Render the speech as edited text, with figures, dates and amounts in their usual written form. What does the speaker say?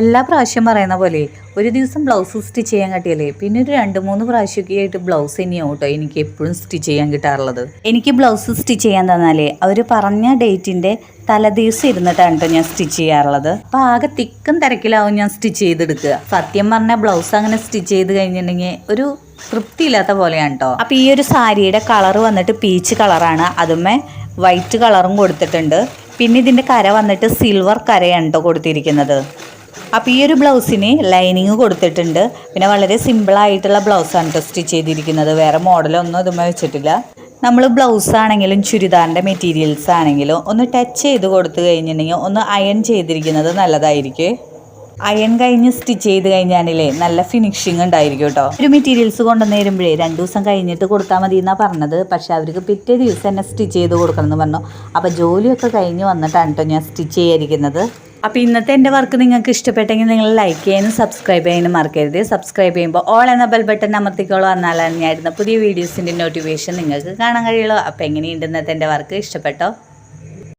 എല്ലാ പ്രാവശ്യം പറയുന്ന പോലെ ഒരു ദിവസം ബ്ലൗസ് സ്റ്റിച്ച് ചെയ്യാൻ കിട്ടിയല്ലേ പിന്നെ ഒരു 2-3 പ്രാവശ്യമൊക്കെ ആയിട്ട് ബ്ലൗസ് തന്നെയാവും കേട്ടോ എനിക്ക് എപ്പോഴും സ്റ്റിച്ച് ചെയ്യാൻ കിട്ടാറുള്ളത്. എനിക്ക് ബ്ലൗസ് സ്റ്റിച്ച് ചെയ്യാൻ തന്നാലേ അവർ പറഞ്ഞ ഡേറ്റിൻ്റെ തലേദിവസം ഇരുന്നിട്ടാണ് കേട്ടോ ഞാൻ സ്റ്റിച്ച് ചെയ്യാറുള്ളത്. അപ്പോൾ ആകെ തിക്കും തിരക്കിലാവും ഞാൻ സ്റ്റിച്ച് ചെയ്തെടുക്കുക. സത്യം പറഞ്ഞാൽ ബ്ലൗസ് അങ്ങനെ സ്റ്റിച്ച് ചെയ്ത് കഴിഞ്ഞിട്ടുണ്ടെങ്കിൽ ഒരു തൃപ്തിയില്ലാത്ത പോലെയാണ് കേട്ടോ. അപ്പോൾ ഈ ഒരു സാരിയുടെ കളർ വന്നിട്ട് പീച്ച് കളറാണ്, അതുമേ വൈറ്റ് കളറും കൊടുത്തിട്ടുണ്ട്. പിന്നെ ഇതിൻ്റെ കര വന്നിട്ട് സിൽവർ കരയാണ് കേട്ടോ കൊടുത്തിരിക്കുന്നത്. അപ്പോൾ ഈ ഒരു ബ്ലൗസിന് ലൈനിങ് കൊടുത്തിട്ടുണ്ട്. പിന്നെ വളരെ സിമ്പിളായിട്ടുള്ള ബ്ലൗസാണ് കേട്ടോ സ്റ്റിച്ച് ചെയ്തിരിക്കുന്നത്. വേറെ മോഡലൊന്നും ഇതുമ്മേ വെച്ചിട്ടില്ല. നമ്മൾ ബ്ലൗസ് ആണെങ്കിലും ചുരിദാറിൻ്റെ മെറ്റീരിയൽസ് ആണെങ്കിലും ഒന്ന് ടച്ച് ചെയ്ത് കൊടുത്തു കഴിഞ്ഞിട്ടുണ്ടെങ്കിൽ ഒന്ന് അയൺ ചെയ്തിരിക്കുന്നത് നല്ലതായിരിക്കും. അയൺ കഴിഞ്ഞ് സ്റ്റിച്ച് ചെയ്ത് കഴിഞ്ഞാലേ നല്ല ഫിനിഷിങ് ഉണ്ടായിരിക്കും കേട്ടോ. ഒരു മെറ്റീരിയൽസ് കൊണ്ടുവന്ന് തരുമ്പോഴേ 2 ദിവസം കഴിഞ്ഞിട്ട് കൊടുത്താൽ മതി എന്നാണ് പറഞ്ഞത്. പക്ഷെ അവർക്ക് പിറ്റേ ദിവസം തന്നെ സ്റ്റിച്ച് ചെയ്ത് കൊടുക്കണം എന്ന് പറഞ്ഞു. അപ്പോൾ ജോലിയൊക്കെ കഴിഞ്ഞ് വന്നിട്ടാണ് കേട്ടോ ഞാൻ സ്റ്റിച്ച് ചെയ്യാതിരിക്കുന്നത്. അപ്പോൾ ഇന്നത്തെ എൻ്റെ വർക്ക് നിങ്ങൾക്ക് ഇഷ്ടപ്പെട്ടെങ്കിൽ നിങ്ങൾ ലൈക്ക് ചെയ്യാനും സബ്സ്ക്രൈബ് ചെയ്യാനും മറക്കരുത്. സബ്സ്ക്രൈബ് ചെയ്യുമ്പോൾ ഓൾ എന്ന ബെൽ ബട്ടൺ അമർത്തിക്കോളൂ. എന്നാലാണ് ഞാനിരുന്ന പുതിയ വീഡിയോസിൻ്റെ നോട്ടിഫിക്കേഷൻ നിങ്ങൾക്ക് കാണാൻ കഴിയുള്ളൂ. അപ്പോൾ എങ്ങനെയുണ്ട് ഇന്നത്തെ എൻ്റെ വർക്ക്? ഇഷ്ടപ്പെട്ടോ?